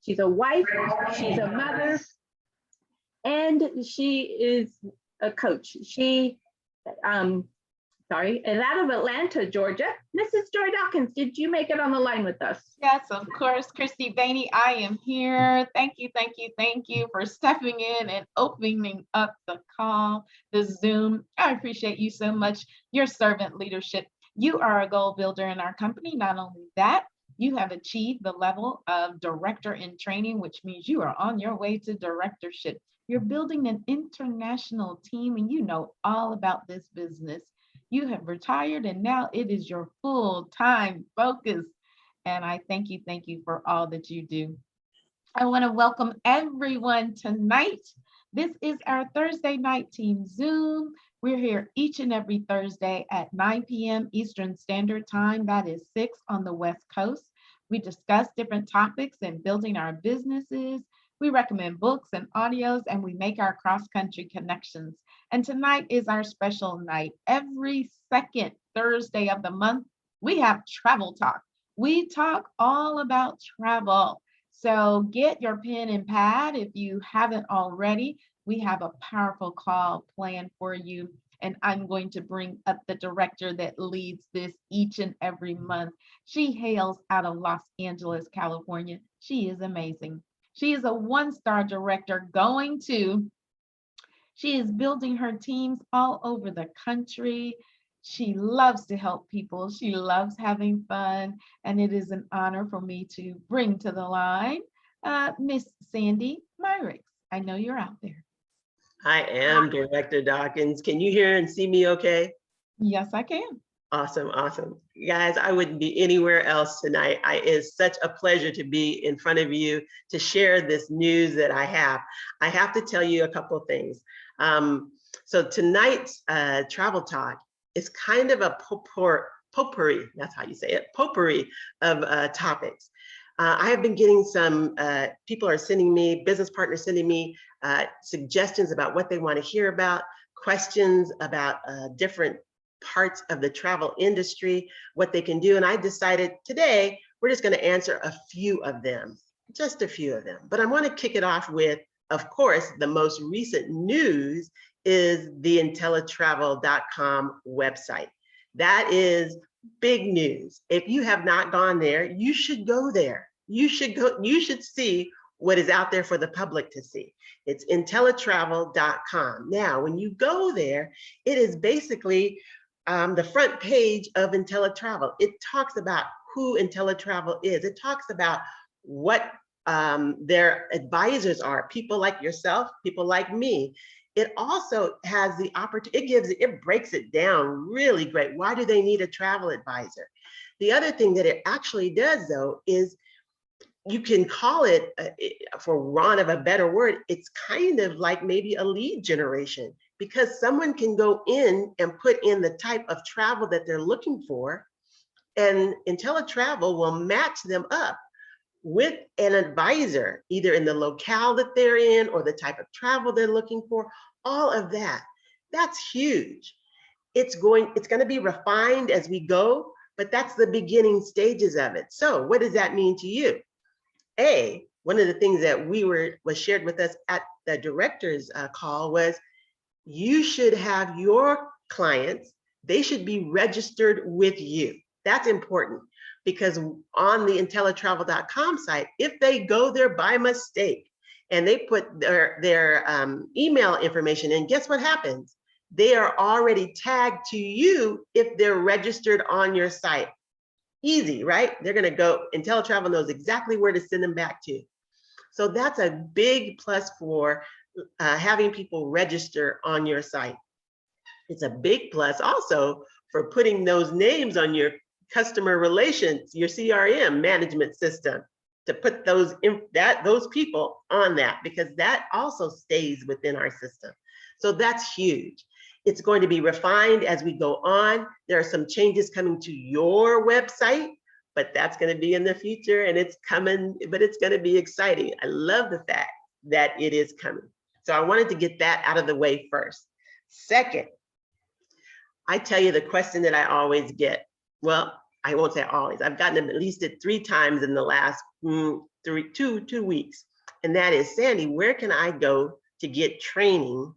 She's a wife, she's a mother, and she is a coach. She, is out of Atlanta, Georgia. Mrs. Joy Dawkins, did you make it on the line with us? Yes, of course, Christy Bainey, I am here. Thank you for stepping in and opening up the call, the Zoom. I appreciate you so much, your servant leadership. You are a goal builder in our company. Not only that, you have achieved the level of director in training, which means you are on your way to directorship. You're building an international team and you know all about this business. You have retired and now it is your full-time focus. And I thank you for all that you do. I want to welcome everyone tonight. This is our Thursday night team Zoom. We're here each and every Thursday at 9 p.m. Eastern Standard Time. That is 6 on the West Coast. We discuss different topics in building our businesses. We recommend books and audios, and we make our cross-country connections. And tonight is our special night. Every second Thursday of the month, we have Travel Talk. We talk all about travel. So get your pen and pad if you haven't already. We have a powerful call planned for you. And I'm going to bring up the director that leads this each and every month. She hails out of Los Angeles, California. She is amazing. She is a one-star director she is building her teams all over the country. She loves to help people. She loves having fun. And it is an honor for me to bring to the line Miss Sandy Myrick. I know you're out there. I am Director Dawkins. Can you hear and see me okay? Yes, I can. Awesome, awesome. Guys, I wouldn't be anywhere else tonight. It is such a pleasure to be in front of you to share this news that I have. I have to tell you a couple of things. So tonight's Travel Talk is kind of a potpourri, that's how you say it, potpourri of topics. I have been getting some, people are sending me, business partners sending me suggestions about what they want to hear about, questions about different parts of the travel industry, what they can do. And I decided today, we're just going to answer a few of them, just a few of them. But I want to kick it off with, of course, the most recent news is the IntelliTravel.com website. That is big news. If you have not gone there, you should go there. You should go, you should see what is out there for the public to see. It's IntelliTravel.com. Now, when you go there, it is basically the front page of IntelliTravel. It talks about who IntelliTravel is. It talks about what their advisors are, people like yourself, people like me. It also has the opportunity, it breaks it down really great. Why do they need a travel advisor? The other thing that it actually does though is you can call it, for want of a better word, it's kind of like maybe a lead generation, because someone can go in and put in the type of travel that they're looking for, and IntelliTravel will match them up with an advisor, either in the locale that they're in or the type of travel they're looking for, all of that. That's huge. It's going to be refined as we go, but that's the beginning stages of it. So what does that mean to you? One of the things that was shared with us at the director's call was you should have your clients, they should be registered with you. That's important, because on the IntelliTravel.com site, if they go there by mistake and they put their email information in, guess what happens? They are already tagged to you if they're registered on your site. Easy, right? They're gonna go, IntelliTravel knows exactly where to send them back to. So that's a big plus for having people register on your site. It's a big plus also for putting those names on your customer relations, your CRM management system, to put those people on that, because that also stays within our system. So that's huge. It's going to be refined as we go on. There are some changes coming to your website, but that's going to be in the future, and it's coming, but it's going to be exciting. I love the fact that it is coming. So I wanted to get that out of the way first. Second, I tell you the question that I always get. Well, I won't say always, I've gotten them at least 3 times in the last 2 weeks. And that is, Sandy, where can I go to get training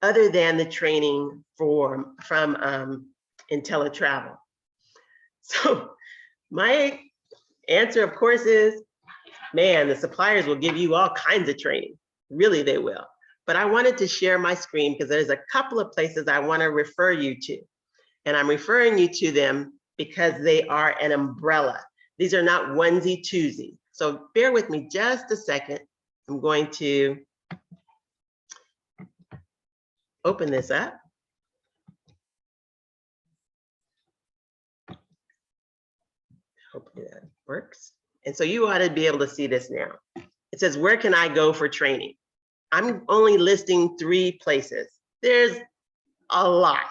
other than the training from IntelliTravel? So my answer, of course, is, man, the suppliers will give you all kinds of training. Really, they will. But I wanted to share my screen because there's a couple of places I want to refer you to. And I'm referring you to them because they are an umbrella. These are not onesie twosie. So bear with me just a second. I'm going to open this up. Hopefully that works. And so you ought to be able to see this now. It says, where can I go for training? I'm only listing 3 places. There's a lot,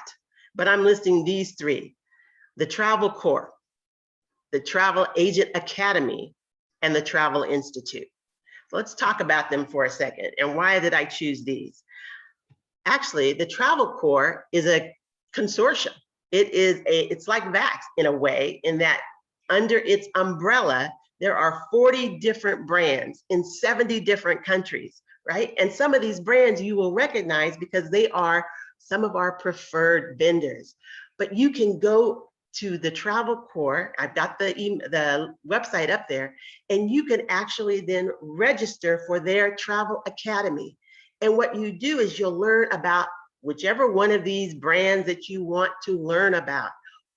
but I'm listing these 3. The Travel Corps, the Travel Agent Academy, and the Travel Institute. So let's talk about them for a second. And why did I choose these? Actually, the Travel Corps is a consortium. It's like VAX in a way, in that under its umbrella, there are 40 different brands in 70 different countries, right? And some of these brands you will recognize because they are some of our preferred vendors. But you can go to the Travel Corps, I've got the website up there, and you can actually then register for their Travel Academy. And what you do is you'll learn about whichever one of these brands that you want to learn about,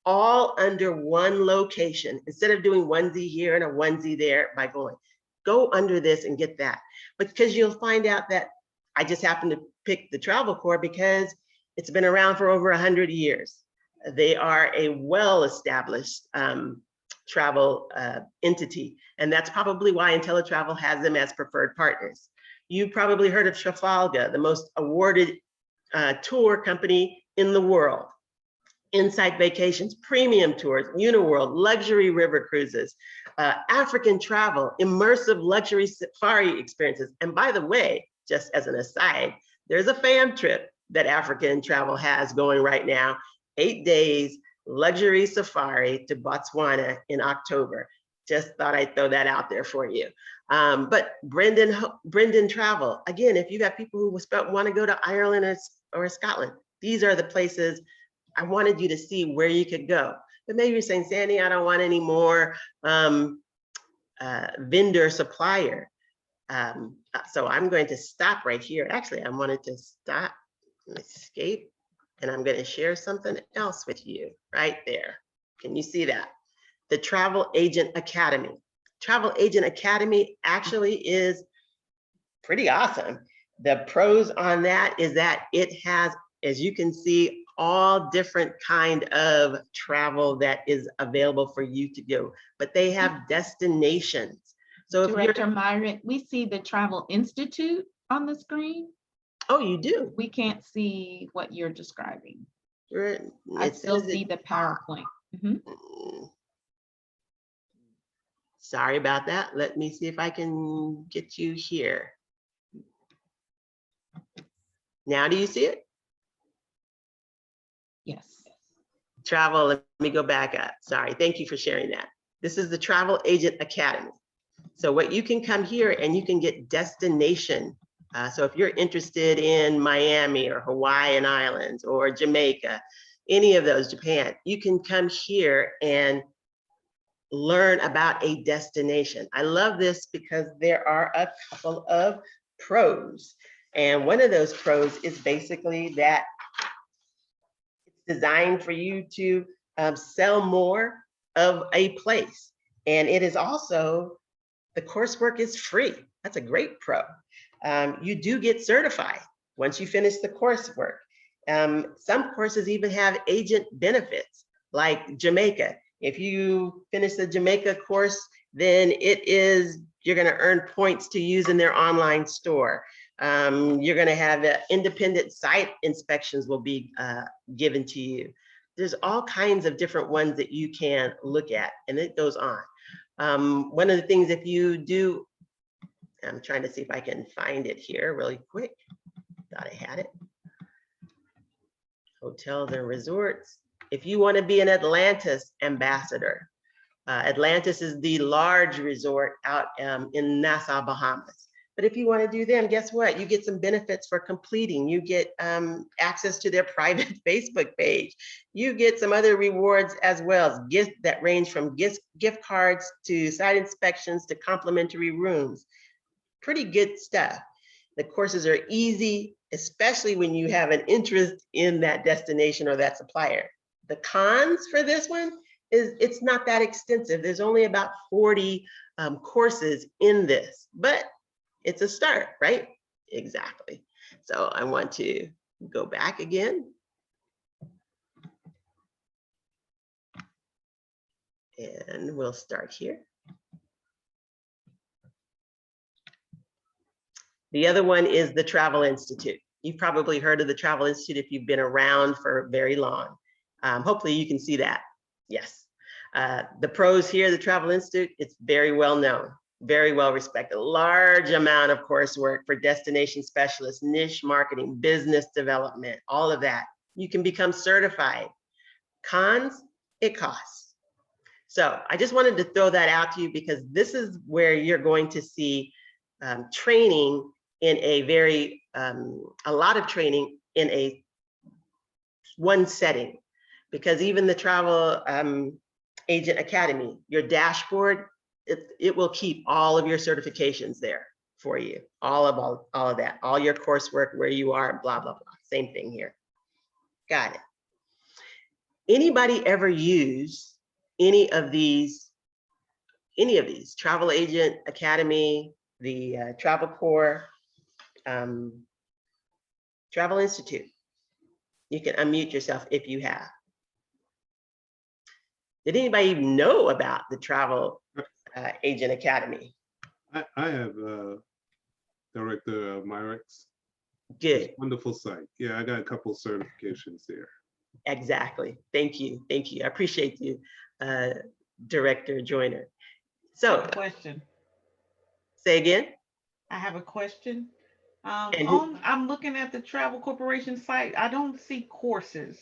all under one location, instead of doing onesie here and a onesie there by go under this and get that. Because you'll find out that I just happened to pick the Travel Corps because it's been around for over 100 years. They are a well-established travel entity, and that's probably why IntelliTravel has them as preferred partners. You probably heard of Trafalgar, the most awarded tour company in the world. Insight Vacations, Premium Tours, Uniworld, Luxury River Cruises, African Travel, immersive luxury safari experiences. And by the way, just as an aside, there's a fam trip that African Travel has going right now, 8 days, luxury safari to Botswana in October. Just thought I'd throw that out there for you. But Brendan Travel, again, if you got people who want to go to Ireland or Scotland, these are the places I wanted you to see where you could go. But maybe you're saying, Sandy, I don't want any more vendor supplier. So I'm going to stop right here. Actually, I wanted to stop, escape, and I'm going to share something else with you right there. Can you see that? The Travel Agent Academy. Travel Agent Academy actually is pretty awesome. The pros on that is that it has, as you can see, all different kind of travel that is available for you to go, but they have destinations. So if Director Myron, we see the Travel Institute on the screen. Oh, you do? We can't see what you're describing. I It still says see the PowerPoint. Mhm. Sorry about that. Let me see if I can get you here. Now, do you see it? Yes. Travel, let me go back up. Sorry, thank you for sharing that. This is the Travel Agent Academy. So what you can come here and you can get destination. So if you're interested in Miami or Hawaiian Islands or Jamaica, any of those, Japan, you can come here and learn about a destination. I love this because there are a couple of pros. And one of those pros is basically that it's designed for you to sell more of a place. And it is also, the coursework is free. That's a great pro. You do get certified once you finish the coursework. Some courses even have agent benefits, like Jamaica. If you finish the Jamaica course, then you're gonna earn points to use in their online store. You're gonna have independent site inspections will be given to you. There's all kinds of different ones that you can look at, and it goes on. One of the things, if you do, I'm trying to see if I can find it here really quick. Thought I had it. Hotels and resorts. If you want to be an Atlantis ambassador, Atlantis is the large resort out in Nassau, Bahamas. But if you want to do them, guess what? You get some benefits for completing. You get access to their private Facebook page. You get some other rewards as well as gifts that range from gift cards to site inspections to complimentary rooms. Pretty good stuff. The courses are easy, especially when you have an interest in that destination or that supplier. The cons for this one is it's not that extensive. There's only about 40 courses in this, but it's a start, right? Exactly. So I want to go back again. And we'll start here. The other one is the Travel Institute. You've probably heard of the Travel Institute if you've been around for very long. Hopefully you can see that. Yes. The pros here, the Travel Institute, it's very well known, very well respected. Large amount of coursework for destination specialists, niche marketing, business development, all of that. You can become certified. Cons, it costs. So I just wanted to throw that out to you because this is where you're going to see training in a very, a lot of training in a one setting, because even the Travel Agent Academy, your dashboard, it will keep all of your certifications there for you, all of that, all your coursework, where you are, blah, blah, blah. Same thing here. Got it. Anybody ever use any of these Travel Agent Academy, the Travel Corps, Travel Institute? You can unmute yourself if you have. Did anybody even know about the Travel Agent Academy? I have Director Myrex. Good. Wonderful site. Yeah, I got a couple certifications there. Exactly. Thank you. Thank you. I appreciate you, Director Joyner. So, Question. say again. I have a question. And who- I'm looking at the Travel Corporation site. I don't see courses.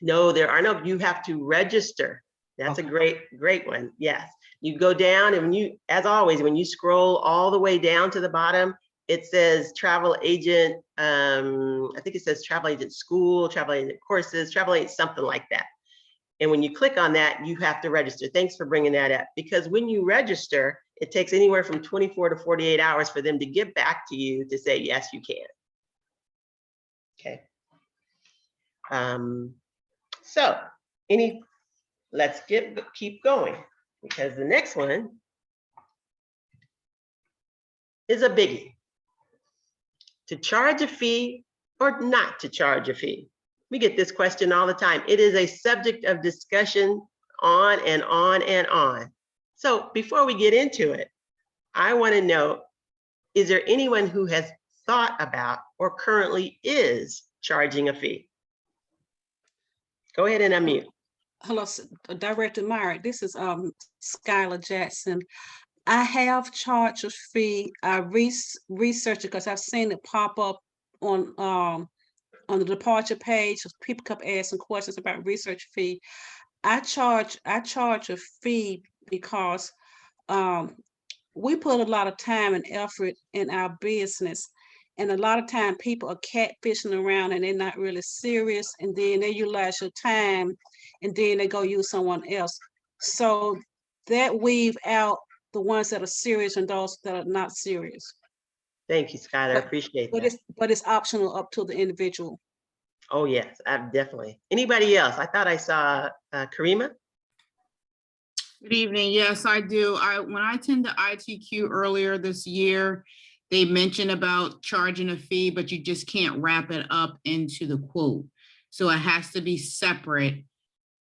No, there are no, you have to register. That's Okay. a great one. Yes. You go down and when you, as always, when you scroll all the way down to the bottom, it says Travel Agent, I think it says Travel Agent School, Travel Agent Courses, Travel Agent, something like that. And when you click on that, you have to register. Thanks for bringing that up, because when you register, it takes anywhere from 24 to 48 hours for them to get back to you to say, yes, you can. Okay. So let's keep going, because the next one is a biggie. To charge a fee or not to charge a fee? We get this question all the time. It is a subject of discussion on and on and on. So before we get into it, I want to know, is there anyone who has thought about or currently is charging a fee? Go ahead and unmute. Hello, Director Myrick. This is Skylar Jackson. I have charged a fee. I researched it because I've seen it pop up on the departure page. People kept asking questions about research fee. I charge a fee because we put a lot of time and effort in our business. And a lot of time people are catfishing around and they're not really serious. And then they utilize your time and then they go use someone else. So that weave out the ones that are serious and those that are not serious. Thank you, Skylar. I appreciate that. But it's optional up to the individual. Oh, yes, definitely. Anybody else? I thought I saw Karima. Good evening. Yes, I do. When I attended ITQ earlier this year, they mentioned about charging a fee, but you just can't wrap it up into the quote. So it has to be separate.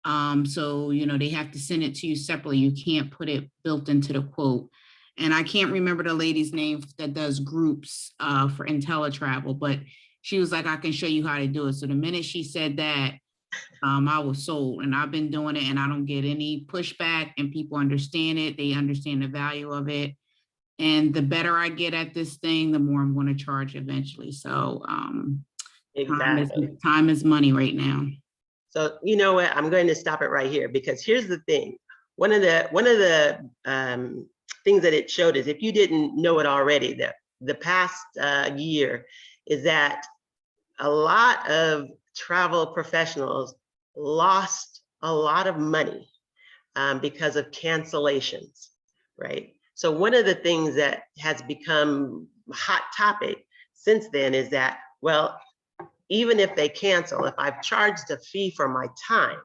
So, they have to send it to you separately. You can't put it built into the quote. And I can't remember the lady's name that does groups for IntelliTravel, but she was like, I can show you how to do it. So the minute she said that, I was sold, and I've been doing it and I don't get any pushback, and people understand it. They understand the value of it. And the better I get at this thing, the more I'm going to charge eventually. So Exactly. Time is money right now. So you know what? I'm going to stop it right here, because here's the thing. one of the things that it showed is, if you didn't know it already, that the past year is that a lot of travel professionals lost a lot of money because of cancellations, right? So one of the things that has become a hot topic since then is that, well, even if they cancel, if I've charged a fee for my time,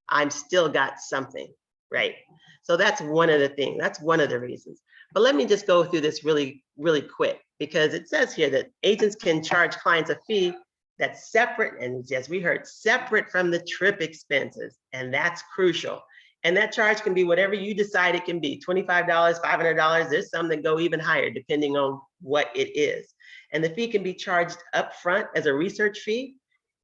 I'm still got something, right? So that's one of the things, that's one of the reasons. But let me just go through this really, really quick, because it says here that agents can charge clients a fee that's separate, and as we heard, separate from the trip expenses, and that's crucial. And that charge can be whatever you decide it can be, $25, $500, there's some that go even higher depending on what it is. And the fee can be charged upfront as a research fee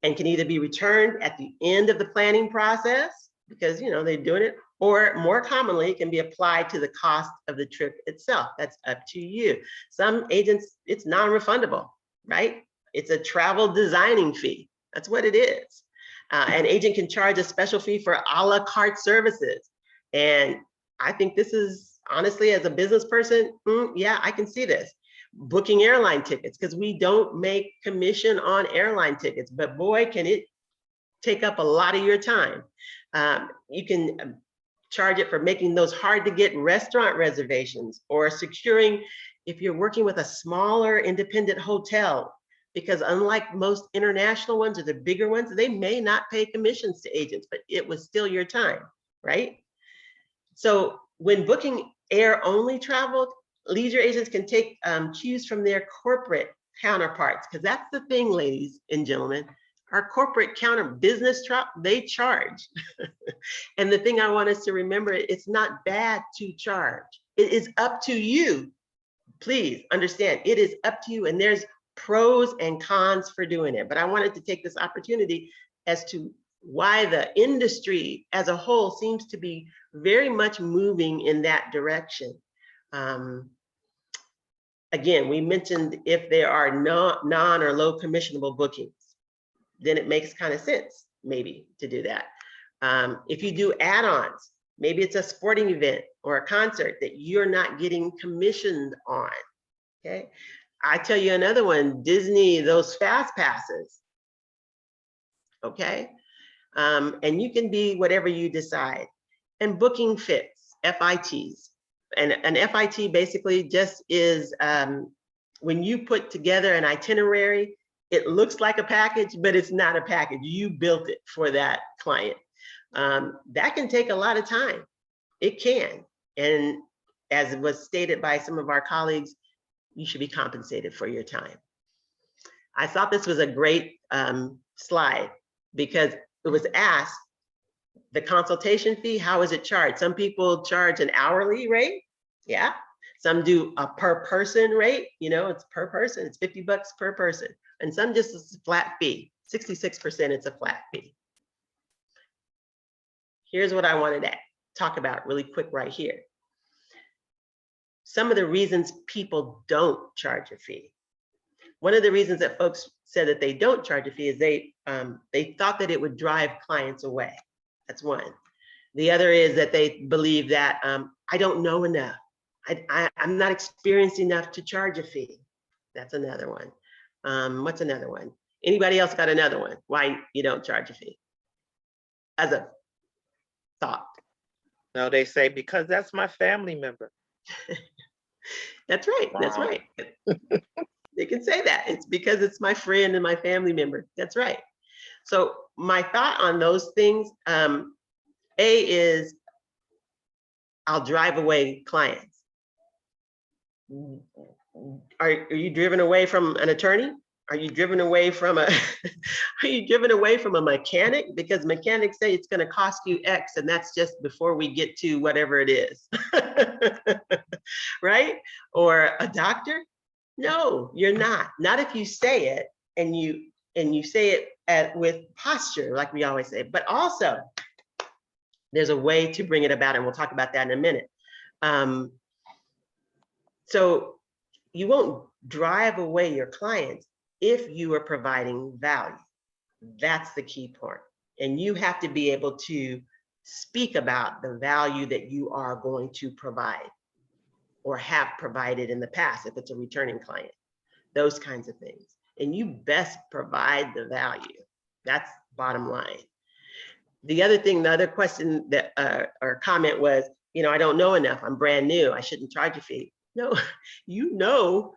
and can either be returned at the end of the planning process, because they're doing it, or more commonly, it can be applied to the cost of the trip itself. That's up to you. Some agents, it's non-refundable, right? It's a travel designing fee. That's what it is. An agent can charge a special fee for a la carte services. And I think this is, honestly, as a business person, yeah, I can see this. Booking airline tickets, because we don't make commission on airline tickets, but boy, can it take up a lot of your time. You can charge it for making those hard to get restaurant reservations, or securing, if you're working with a smaller independent hotel, because unlike most international ones or the bigger ones, they may not pay commissions to agents, but it was still your time, right? So when booking air only travel, leisure agents can take cues from their corporate counterparts, because that's the thing, ladies and gentlemen, our corporate business they charge. And the thing I want us to remember, it's not bad to charge. It is up to you. Please understand, it is up to you, and there's pros and cons for doing it. But I wanted to take this opportunity as to why the industry as a whole seems to be very much moving in that direction. Again, we mentioned if there are non or low commissionable bookings, then it makes kind of sense maybe to do that. If you do add-ons, maybe it's a sporting event or a concert that you're not getting commissioned on, okay? I tell you another one, Disney, those fast passes, okay? And you can be whatever you decide. And booking fits, FITs. And an FIT basically just is when you put together an itinerary, it looks like a package, but it's not a package. You built it for that client. That can take a lot of time. It can. And as was stated by some of our colleagues, you should be compensated for your time. I thought this was a great slide, because it was asked, the consultation fee, how is it charged? Some people charge an hourly rate. Yeah. Some do a per person rate. It's per person. It's $50 per person. And some just is a flat fee. 66%, it's a flat fee. Here's what I wanted to talk about really quick right here. Some of the reasons people don't charge a fee. One of the reasons that folks said that they don't charge a fee is they thought that it would drive clients away. That's one. The other is that they believe that I don't know enough. I'm not experienced enough to charge a fee. That's another one. What's another one? Anybody else got another one? Why you don't charge a fee? As a thought. No, they say, because that's my family member. That's right. That's right. They can say that. It's because it's my friend and my family member. That's right. So my thought on those things, A is I'll drive away clients. Are you driven away from an attorney? Are you driven away from a mechanic? Because mechanics say it's going to cost you X, and that's just before we get to whatever it is. Right? Or a doctor? No, you're not. Not if you say it and you say it with posture, like we always say. But also, there's a way to bring it about, and we'll talk about that in a minute. So you won't drive away your clients if you are providing value. That's the key part. And you have to be able to speak about the value that you are going to provide or have provided in the past if it's a returning client, those kinds of things. And you best provide the value. That's bottom line. The other thing, the other question that or comment was, you know, I don't know enough. I'm brand new. I shouldn't charge a fee. No, you know,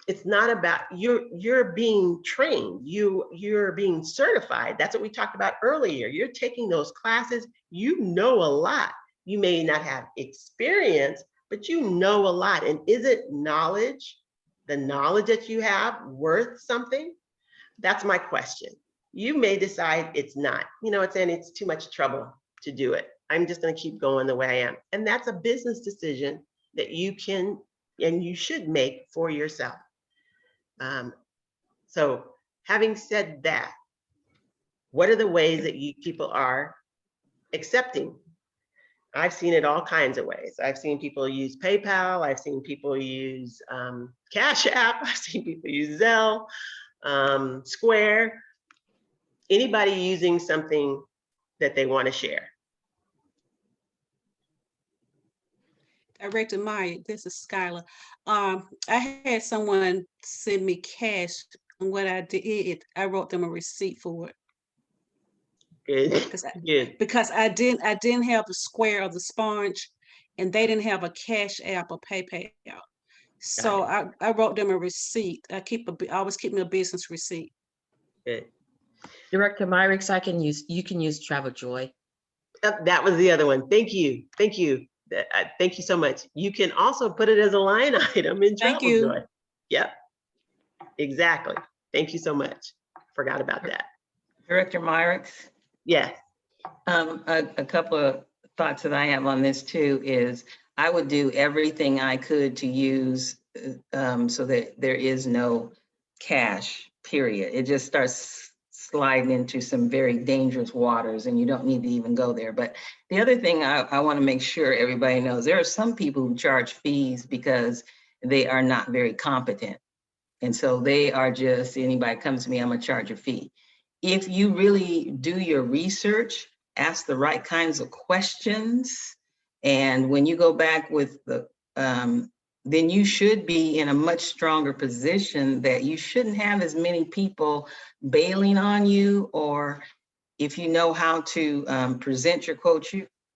it's not about you're being trained. You're being certified. That's what we talked about earlier. You're taking those classes. You know a lot. You may not have experience, but you know a lot. And is it knowledge, the knowledge that you have, worth something? That's my question. You may decide it's not, you know, it's too much trouble to do it. I'm just going to keep going the way I am. And that's a business decision that you can and you should make for yourself. So having said that, what are the ways that you people are accepting? I've seen it all kinds of ways. I've seen people use PayPal. I've seen people use Cash App. I've seen people use Zelle, Square. Anybody using something that they want to share? Director Meyer, this is Skylar. I had someone send me cash, and what I did, I wrote them a receipt for it. Good. Good. Because I didn't have the Square or the Sponge, and they didn't have a Cash App or PayPal. So I wrote them a receipt. I always keep me a business receipt. Good. Director Myricks, you can use Travel Joy. That was the other one. Thank you. Thank you. Thank you so much. You can also put it as a line item in Thank Travel you. Joy. Yep. Exactly. Thank you so much. Forgot about that. Director Myricks? Yes. A couple of thoughts that I have on this too is I would do everything I could to use so that there is no cash, period. It just starts sliding into some very dangerous waters and you don't need to even go there. But the other thing I want to make sure everybody knows, there are some people who charge fees because they are not very competent. And so they are just, anybody comes to me, I'm gonna charge a fee. If you really do your research, ask the right kinds of questions, and when you go back with the, then you should be in a much stronger position that you shouldn't have as many people bailing on you, or if you know how to present your quote,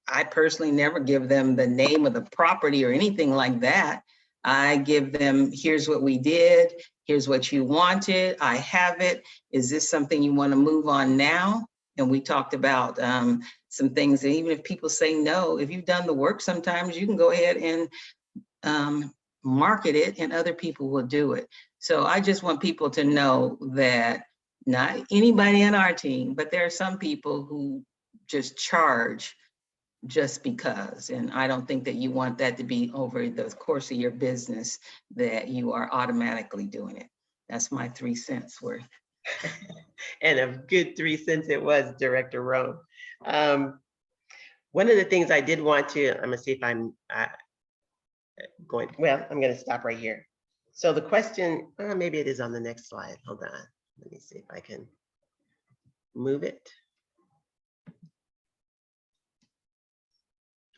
I personally never give them the name of the property or anything like that. I give them, here's what we did, here's what you wanted, I have it. Is this something you want to move on now? And we talked about some things, and even if people say no, if you've done the work, sometimes you can go ahead and market it and other people will do it. So I just want people to know that not anybody in our team, but there are some people who just charge just because, and I don't think that you want that to be over the course of your business that you are automatically doing it. That's my 3 cents worth. And a good 3 cents it was, Director Rowe. One of the things I did want to, I'm gonna see if I'm going, well, I'm gonna stop right here. So the question, maybe it is on the next slide. Hold on, let me see if I can move it.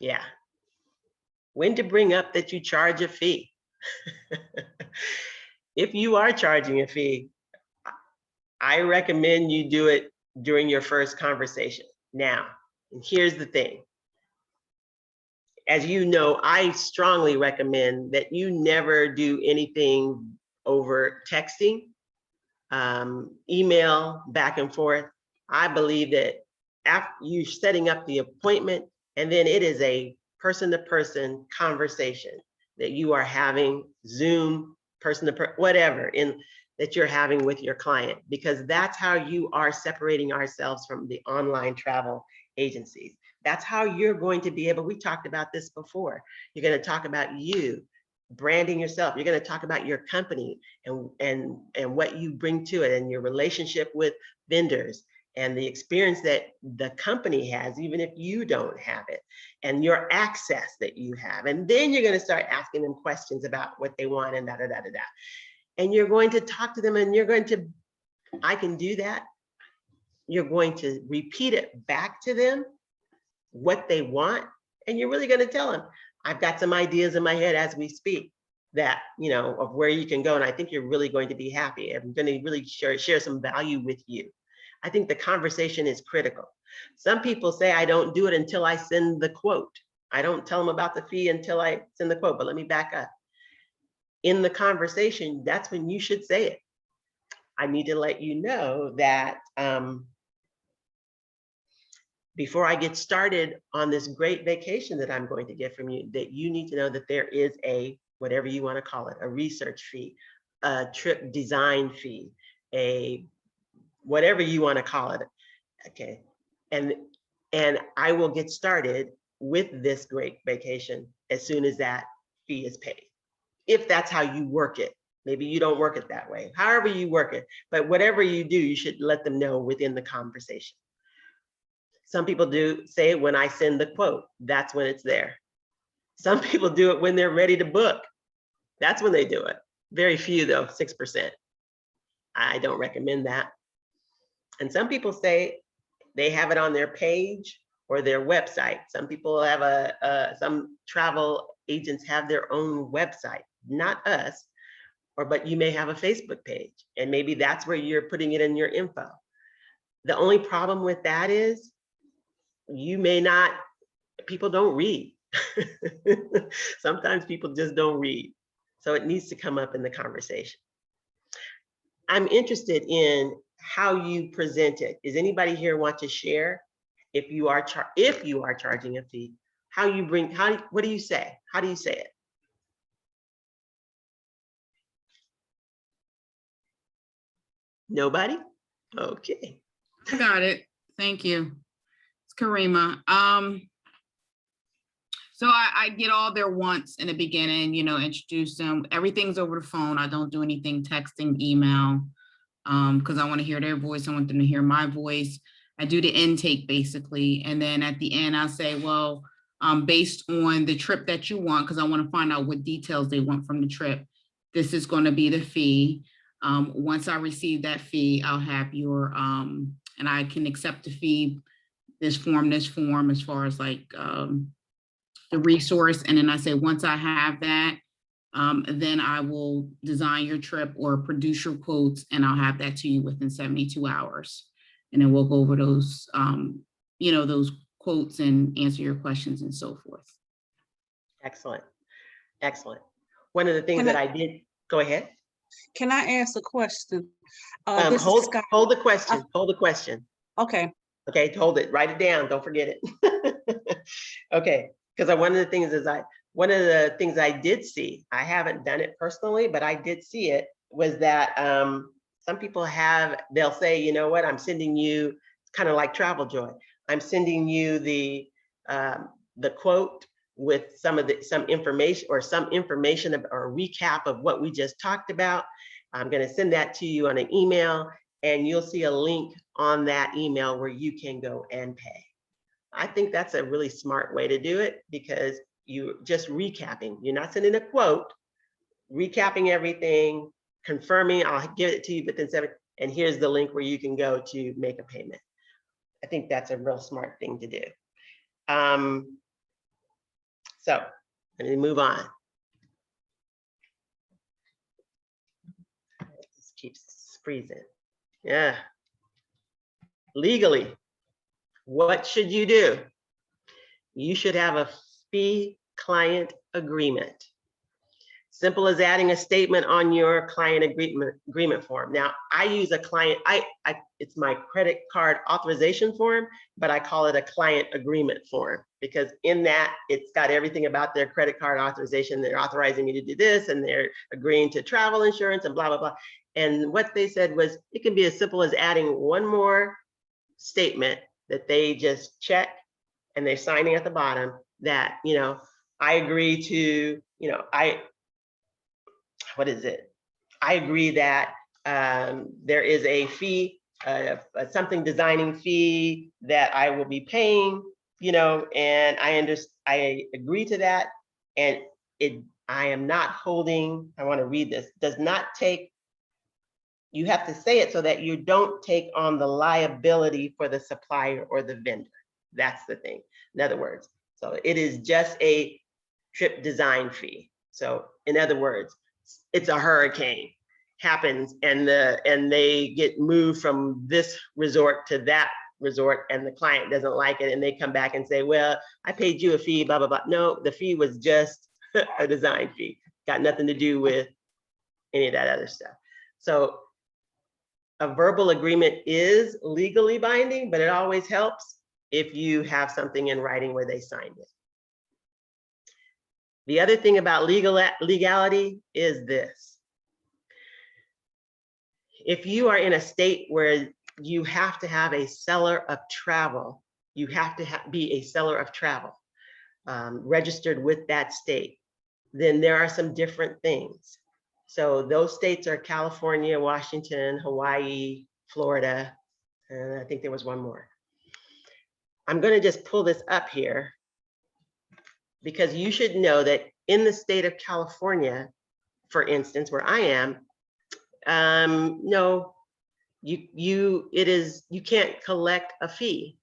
Yeah. When to bring up that you charge a fee. If you are charging a fee, I recommend you do it during your first conversation. Now, and here's the thing. As you know, I strongly recommend that you never do anything over texting, email, back and forth. I believe that after you're setting up the appointment, and then it is a person-to-person conversation that you are having, Zoom, person-to-person, whatever, that you're having with your client, because that's how you are separating ourselves from the online travel agencies. That's how you're going to be able, we talked about this before, you're going to talk about you, branding yourself, you're going to talk about your company and what you bring to it, and your relationship with vendors, and the experience that the company has, even if you don't have it, and your access that you have. And then you're going to start asking them questions about what they want and da-da-da-da-da. And you're going to talk to them, and you're going to, I can do that. You're going to repeat it back to them. what they want, and you're really going to tell them, I've got some ideas in my head as we speak that, you know, of where you can go. And I think you're really going to be happy. I'm going to really share some value with you. I think the conversation is critical. Some people say, I don't do it until I send the quote. I don't tell them about the fee until I send the quote, but let me back up. In the conversation, that's when you should say it. I need to let you know that before I get started on this great vacation that I'm going to get from you, that you need to know that there is a, whatever you want to call it, a research fee, a trip design fee, a whatever you want to call it. Okay. And I will get started with this great vacation as soon as that fee is paid. If that's how you work it. Maybe you don't work it that way, however you work it, but whatever you do, you should let them know within the conversation. Some people do say when I send the quote, that's when it's there. Some people do it when they're ready to book. That's when they do it. Very few though, 6%. I don't recommend that. And some people say they have it on their page or their website. Some people have some travel agents have their own website, not us, but you may have a Facebook page and maybe that's where you're putting it in your info. The only problem with that is you may not, people don't read. Sometimes people just don't read. So it needs to come up in the conversation. I'm interested in how you present it. Does anybody here want to share if you are charging a fee, what do you say? How do you say it? Nobody? Okay. I got it. Thank you. It's Karima. So I get all their wants in the beginning, you know, introduce them. Everything's over the phone. I don't do anything texting, email, because I want to hear their voice. I want them to hear my voice. I do the intake basically. And then at the end, I'll say, well, based on the trip that you want, because I want to find out what details they want from the trip, this is going to be the fee. Once I receive that fee, I'll have your, and I can accept the fee, this form, as far as like the resource. And then I say, once I have that, then I will design your trip or produce your quotes, and I'll have that to you within 72 hours. And then we'll go over those, you know, those quotes and answer your questions and so forth. Excellent. Excellent. One of the things that I did, go ahead. Can I ask a question? Hold the question. Hold the question. Okay. Okay, hold it. Write it down. Don't forget it. Okay, because one of the things I did see, I haven't done it personally, but I did see it, was that some people they'll say, you know what, I'm sending you, kind of like Travel Joy, I'm sending you the quote with some information or or recap of what we just talked about. I'm going to send that to you on an email, and you'll see a link on that email where you can go and pay. I think that's a really smart way to do it, because you're just recapping. You're not sending a quote, recapping everything, confirming, I'll give it to you within 7, and here's the link where you can go to make a payment. I think that's a real smart thing to do. So let me move on. It just keeps freezing. Yeah. Legally, what should you do? You should have a fee client agreement. Simple as adding a statement on your client agreement form. Now, I use a client, it's my credit card authorization form, but I call it a client agreement form, because in that it's got everything about their credit card authorization. They're authorizing me to do this, and they're agreeing to travel insurance and blah, blah, blah. And what they said was, it can be as simple as adding one more statement that they just check, and they're signing at the bottom that, you know, I agree to, you know, what is it? I agree that there is a fee, something designing fee that I will be paying, you know, and I agree to that. And I am not holding, I want to read this, does not take, you have to say it so that you don't take on the liability for the supplier or the vendor. That's the thing. in other words. So it is just a trip design fee. So in other words, it's a hurricane happens and they get moved from this resort to that resort and the client doesn't like it and they come back and say, well, I paid you a fee, blah, blah, blah. No, the fee was just a design fee. Got nothing to do with any of that other stuff. So a verbal agreement is legally binding, but it always helps if you have something in writing where they signed it. The other thing about legality is this. If you are in a state where you have to have a seller of travel, you have to be a seller of travel registered with that state, then there are some different things. So those states are California, Washington, Hawaii, Florida, and I think there was one more. I'm going to just pull this up here because you should know that in the state of California, for instance, where I am, no, you can't collect a fee.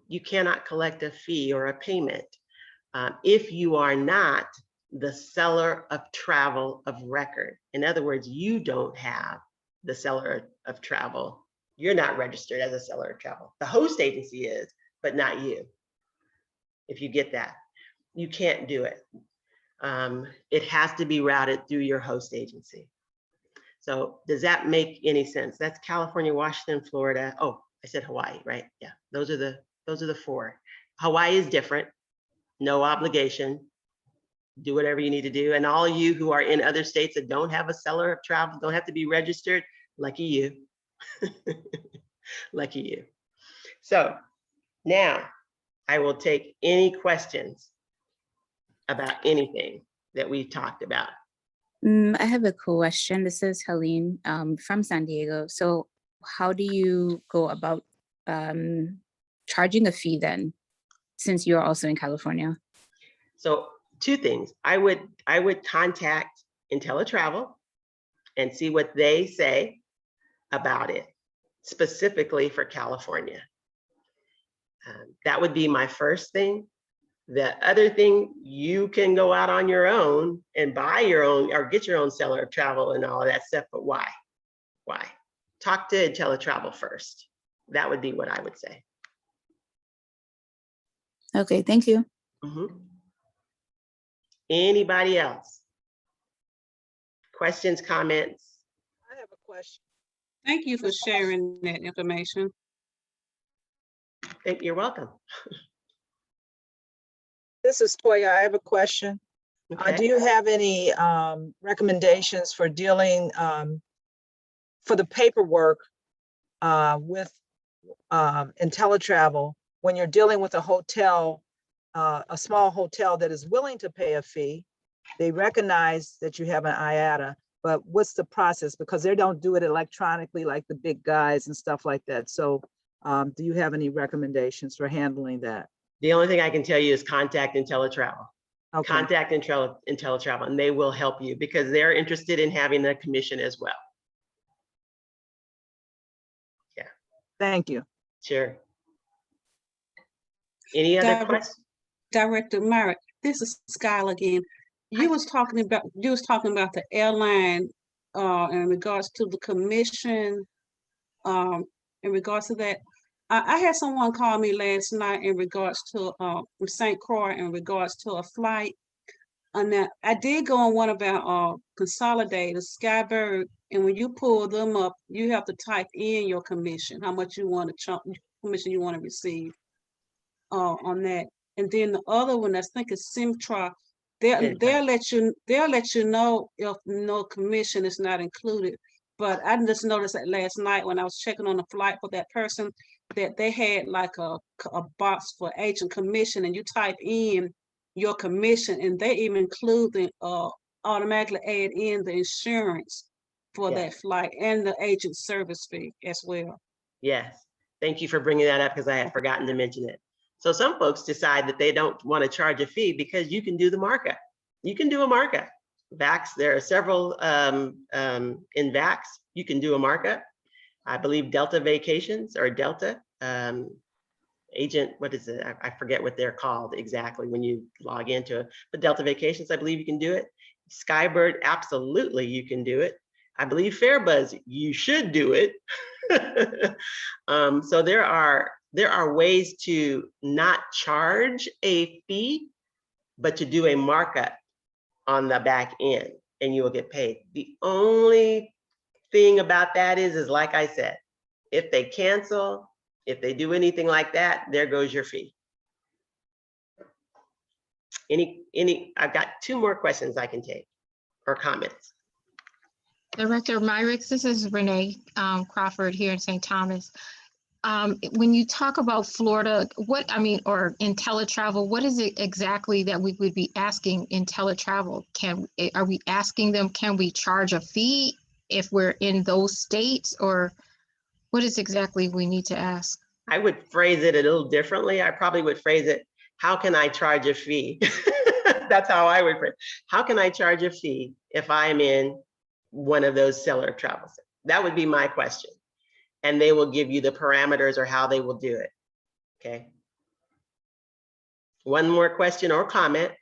You cannot collect a fee or a payment if you are not the seller of travel of record. In other words, you don't have the seller of travel. You're not registered as a seller of travel. The host agency is, but not you. If you get that, you can't do it. It has to be routed through your host agency. So does that make any sense? That's California, Washington, Florida. Oh, I said Hawaii, right? Yeah, those are the four. Hawaii is different, no obligation. Do whatever you need to do. And all of you who are in other states that don't have a seller of travel, don't have to be registered, lucky you. Lucky you. So now I will take any questions about anything that we've talked about. I have a question. This is Helene from San Diego. So how do you go about charging a fee then, since you're also in California? So two things. I would contact IntelliTravel and see what they say about it, specifically for California. That would be my first thing. The other thing, you can go out on your own and buy your own or get your own seller of travel and all of that stuff, but why? Why? Talk to IntelliTravel first. That would be what I would say. Okay, thank you. Mm-hmm. Anybody else? Questions, comments? I have a question. Thank you for sharing that information. You're welcome. This is Toya. I have a question. Okay. Do you have any recommendations for dealing for the paperwork with IntelliTravel when you're dealing with a hotel, a small hotel that is willing to pay a fee? They recognize that you have an IATA, but what's the process? Because they don't do it electronically like the big guys and stuff like that. So do you have any recommendations for handling that? The only thing I can tell you is contact IntelliTravel. Okay. Contact IntelliTravel and they will help you because they're interested in having a commission as well. Yeah. Thank you. Sure. Any other questions? Director Myrick, this is Skylar again. You was talking about the airline in regards to the commission. In regards to that, I had someone call me last night in regards to from St. Croix in regards to a flight. And that I did go on one of our consolidators, Skybird, and when you pull them up, you have to type in your commission, how much you want to commission you want to receive on that. And then the other one, I think is Simtra. They'll let you know if no commission is not included. But I just noticed that last night when I was checking on the flight for that person, that they had like a box for agent commission, and you type in your commission, and they even include the automatically add in the insurance for that flight and the agent service fee as well. Yes, thank you for bringing that up because I had forgotten to mention it. So some folks decide that they don't want to charge a fee because you can do the markup. You can do a markup. VAX, there are several in VAX, you can do a markup. I believe Delta Vacations or Delta agent, what is it? I forget what they're called exactly when you log into it. But Delta Vacations, I believe you can do it. Skybird, absolutely you can do it. I believe Fairbuzz, you should do it. So there are ways to not charge a fee, but to do a markup on the back end, and you will get paid. The only thing about that is like I said, if they cancel, if they do anything like that, there goes your fee. I've got 2 more questions I can take or comments. Director Myricks, this is Renee Crawford here in St. Thomas. When you talk about Florida, or in teletravel, what is it exactly that we would be asking in teletravel? Are we asking them, can we charge a fee if we're in those states, or what is exactly we need to ask? I would phrase it a little differently. I probably would phrase it, how can I charge a fee? That's how I would phrase it. How can I charge a fee if I'm in one of those seller travels? That would be my question. And they will give you the parameters or how they will do it. Okay. One more question or comment.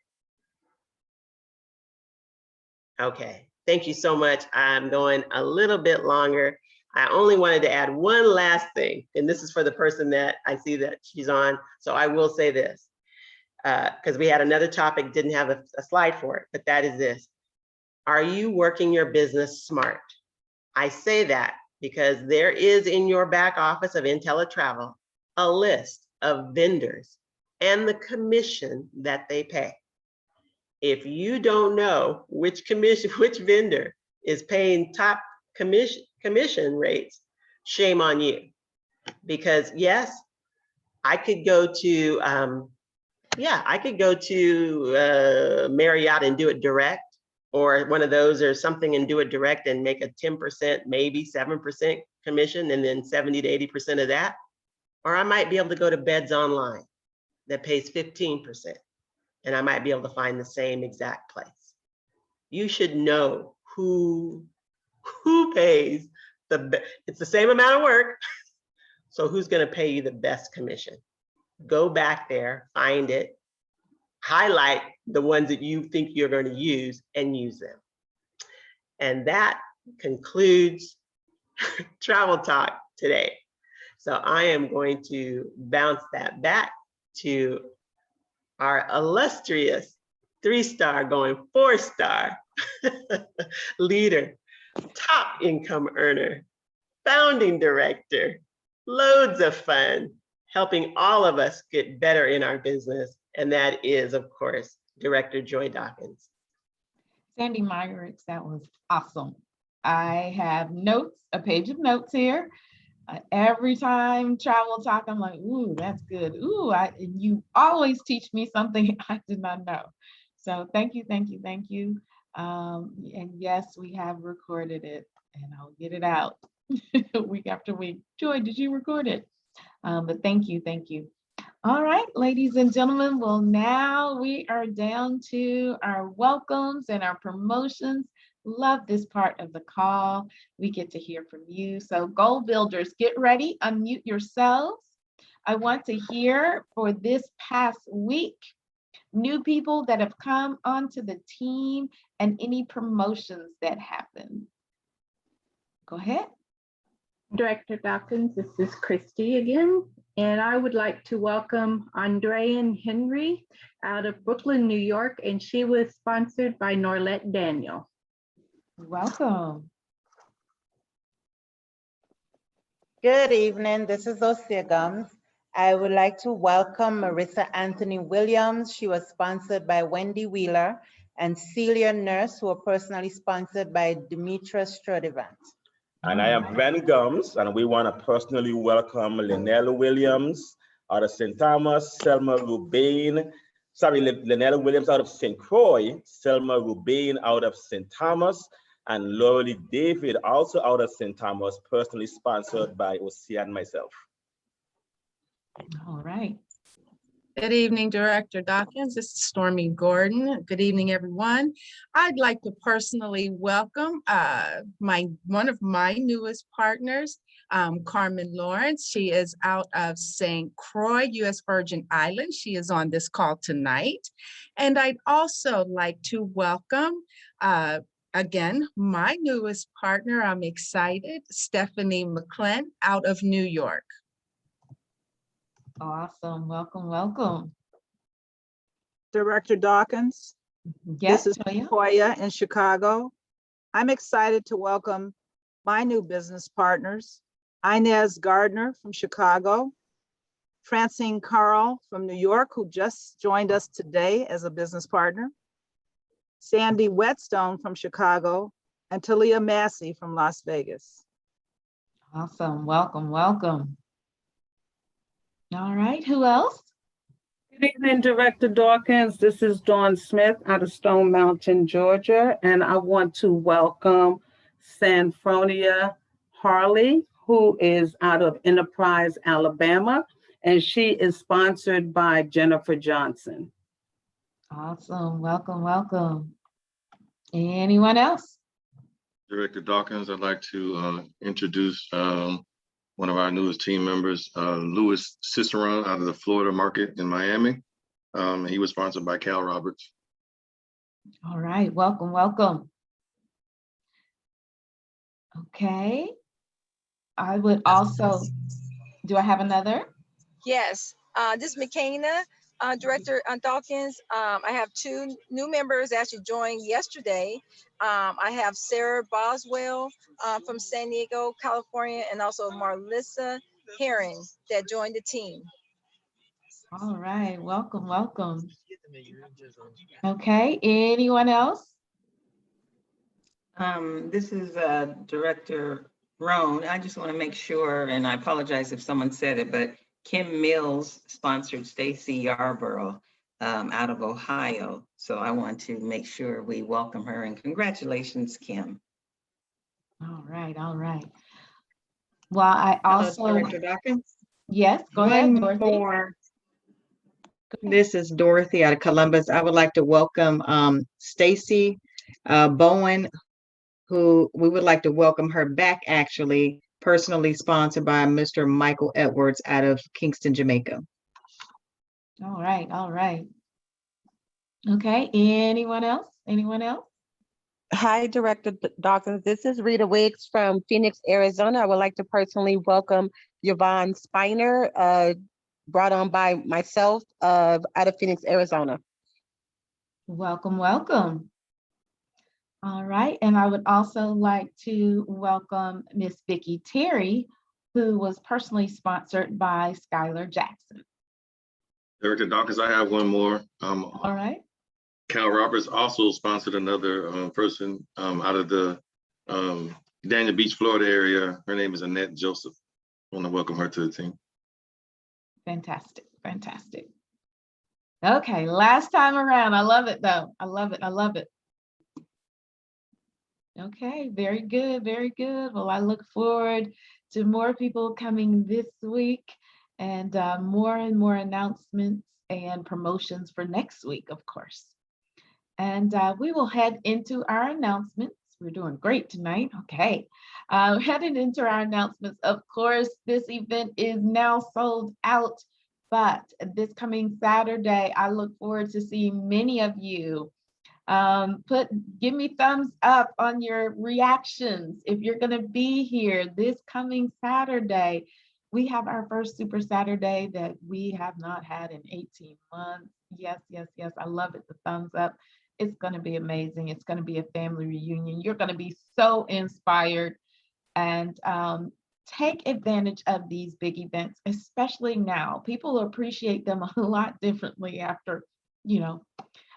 Okay, thank you so much. I'm going a little bit longer. I only wanted to add one last thing, and this is for the person that I see that she's on. So I will say this, because we had another topic, didn't have a slide for it, but that is this. Are you working your business smart? I say that because there is in your back office of IntelliTravel a list of vendors and the commission that they pay. If you don't know which vendor is paying top commission rates, shame on you. Because yes, I could go to Marriott and do it direct, or one of those or something and do it direct and make a 10%, maybe 7% commission, and then 70 to 80% of that. Or I might be able to go to Beds Online that pays 15%, and I might be able to find the same exact place. You should know who pays it's the same amount of work. So who's going to pay you the best commission? Go back there, find it, highlight the ones that you think you're going to use and use them. And that concludes Travel Talk today. So I am going to bounce that back to our illustrious 3-star going 4-star leader, top income earner, founding director, loads of fun, helping all of us get better in our business. And that is, of course, Director Joy Dawkins. Sandy Myricks, that was awesome. I have notes, a page of notes here. Every time Travel Talk, I'm like, ooh, that's good. Ooh, you always teach me something I did not know. So thank you, thank you, thank you. And yes, we have recorded it, and I'll get it out week after week. Joy, did you record it? But thank you, thank you. All right, ladies and gentlemen, well, now we are down to our welcomes and our promotions. Love this part of the call. We get to hear from you. So goal builders, get ready, unmute yourselves. I want to hear for this past week, new people that have come onto the team and any promotions that happened. Go ahead. Director Dawkins, this is Christy again, and I would like to welcome Andrean Henry out of Brooklyn, New York, and she was sponsored by Norlette Daniel. Welcome. Good evening, this is Osea Gums. I would like to welcome Marissa Anthony Williams. She was sponsored by Wendy Wheeler, and Celia Nurse, who were personally sponsored by Demetra Sturdivant. And I am Ben Gums, and we want to personally welcome Lynelle Williams out of St. Thomas, Selma Rubain, Lynelle Williams out of St. Croix, Selma Rubain out of St. Thomas, and Laurie David also out of St. Thomas, personally sponsored by Osea and myself. All right. Good evening, Director Dawkins. This is Stormy Gordon. Good evening, everyone. I'd like to personally welcome one of my newest partners, Carmen Lawrence. She is out of St. Croix, U.S. Virgin Islands. She is on this call tonight. And I'd also like to welcome again, my newest partner. I'm excited, Stephanie McClent out of New York. Awesome. Welcome, welcome. Director Dawkins. Yes, This is Toya. Toya in Chicago. I'm excited to welcome my new business partners, Inez Gardner from Chicago, Francine Carl from New York, who just joined us today as a business partner, Sandy Whetstone from Chicago, and Talia Massey from Las Vegas. Awesome. Welcome, welcome. All right, who else? Good evening, Director Dawkins. This is Dawn Smith out of Stone Mountain, Georgia, and I want to welcome Sanfronia Harley, who is out of Enterprise, Alabama, and she is sponsored by Jennifer Johnson. Awesome. Welcome, welcome. Anyone else? Director Dawkins, I'd like to introduce one of our newest team members, Louis Cicerone out of the Florida market in Miami. He was sponsored by Cal Roberts. All right, welcome, welcome. Okay. I would also, do I have another? Yes, this is McKenna, Director Dawkins. I have two new members actually joined yesterday. I have Sarah Boswell from San Diego, California, and also Marlissa Herring that joined the team. All right, welcome, welcome. Okay, anyone else? This is Director Roan. I just want to make sure, and I apologize if someone said it, but Kim Mills sponsored Stacy Yarborough out of Ohio. So I want to make sure we welcome her and congratulations, Kim. All right, all right. Well, I also. Director Dawkins? Yes, go ahead, One Dorothy. more. This is Dorothy out of Columbus. I would like to welcome Stacy Bowen, who we would like to welcome her back, actually, personally sponsored by Mr. Michael Edwards out of Kingston, Jamaica. All right, all right. Okay, anyone else? Anyone else? Hi, Director Dawkins. This is Rita Wiggs from Phoenix, Arizona. I would like to personally welcome Yvonne Spiner, brought on by myself out of Phoenix, Arizona. Welcome, welcome. All right, and I would also like to welcome Miss Vicki Terry, who was personally sponsored by Skylar Jackson. Director Dawkins, I have one more. All right. Cal Roberts also sponsored another person out of the Dania Beach, Florida area. Her name is Annette Joseph. I want to welcome her to the team. Fantastic, fantastic. Okay, last time around. I love it though. I love it, I love it. Okay, very good, very good. Well, I look forward to more people coming this week and more announcements and promotions for next week, of course. And we will head into our announcements. We're doing great tonight. Okay, heading into our announcements. Of course, this event is now sold out, but this coming Saturday, I look forward to seeing many of you. Give me thumbs up on your reactions if you're going to be here this coming Saturday. We have our first Super Saturday that we have not had in 18 months. Yes, yes, yes. I love it. The thumbs up. It's going to be amazing. It's going to be a family reunion. You're going to be so inspired, and take advantage of these big events, especially now. People appreciate them a lot differently after, you know,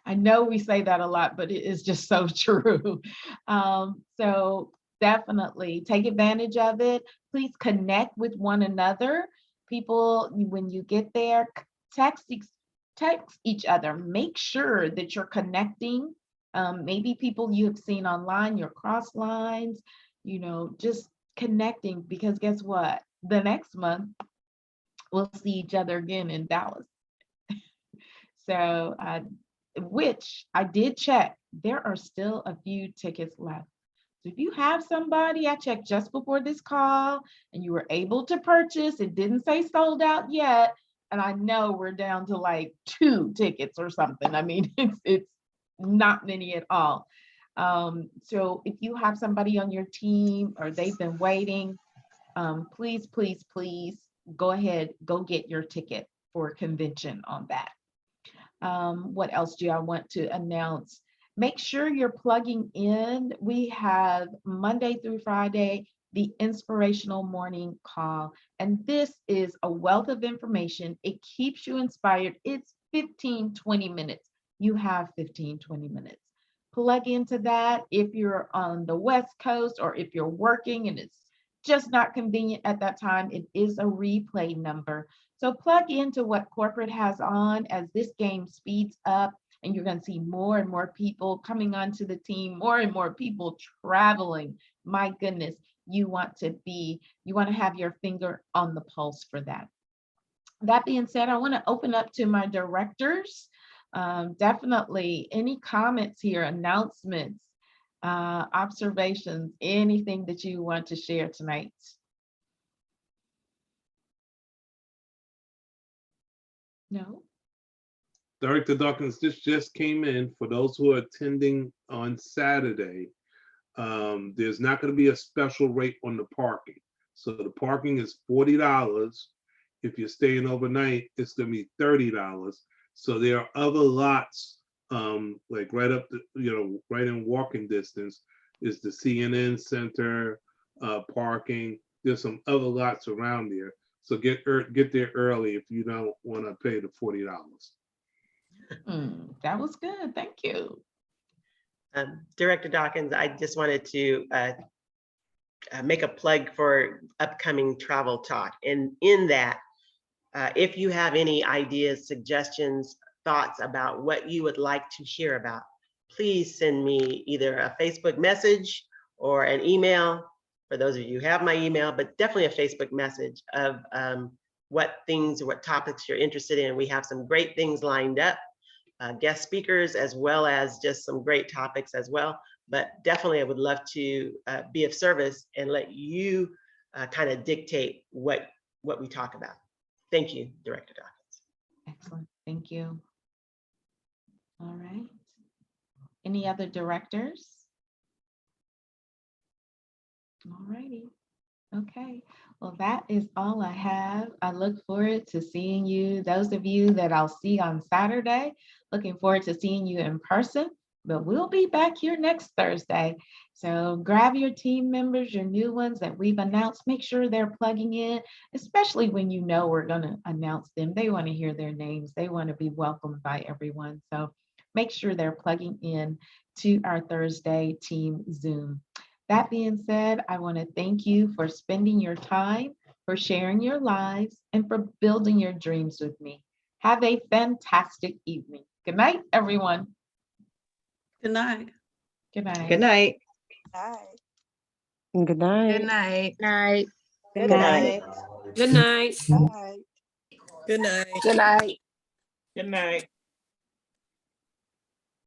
I know we say that a lot, but it is just so true. So definitely take advantage of it. Please connect with one another. People, when you get there, text each other. Make sure that you're connecting. Maybe people you have seen online, your cross lines, you know, just connecting, because guess what? The next month, we'll see each other again in Dallas. So, which I did check, there are still a few tickets left. So if you have somebody, I checked just before this call and you were able to purchase, it didn't say sold out yet. And I know we're down to like 2 tickets or something. I mean, it's not many at all. So if you have somebody on your team or they've been waiting, please, please, please go ahead, go get your ticket for convention on that. What else do I want to announce? Make sure you're plugging in. We have Monday through Friday, the inspirational morning call. And this is a wealth of information. It keeps you inspired. It's 15, 20 minutes. You have 15, 20 minutes. Plug into that if you're on the West Coast or if you're working and it's just not convenient at that time. It is a replay number. So plug into what corporate has on as this game speeds up, and you're going to see more and more people coming onto the team, more and more people traveling. My goodness, you want to have your finger on the pulse for that. That being said, I want to open up to my directors. Definitely any comments here, announcements, observations, anything that you want to share tonight. No? Director Dawkins, this just came in for those who are attending on Saturday. There's not going to be a special rate on the parking. So the parking is $40. If you're staying overnight, it's going to be $30. So there are other lots, like right up the, right in walking distance is the CNN Center parking. There's some other lots around there. So get there early if you don't want to pay the $40. That was good. Thank you. Director Dawkins, I just wanted to make a plug for upcoming Travel Talk. And in that, if you have any ideas, suggestions, thoughts about what you would like to hear about, please send me either a Facebook message or an email. For those of you who have my email, but definitely a Facebook message of what topics you're interested in. We have some great things lined up, guest speakers, as well as just some great topics as well. But definitely I would love to be of service and let you kind of dictate what we talk about. Thank you, Director Dawkins. Excellent, thank you. All right, any other directors? All righty. Okay. Well, that is all I have. I look forward to seeing you. Those of you that I'll see on Saturday, looking forward to seeing you in person, but we'll be back here next Thursday. So grab your team members, your new ones that we've announced, make sure they're plugging in, especially when you know we're going to announce them. They want to hear their names. They want to be welcomed by everyone. So make sure they're plugging in to our Thursday team Zoom. That being said, I want to thank you for spending your time, for sharing your lives, and for building your dreams with me. Have a fantastic evening. Good night, everyone. Good night. Good night. Good night. Good night. Good night. Night. Good night. Good night. Bye. Good night. Good night. Good night.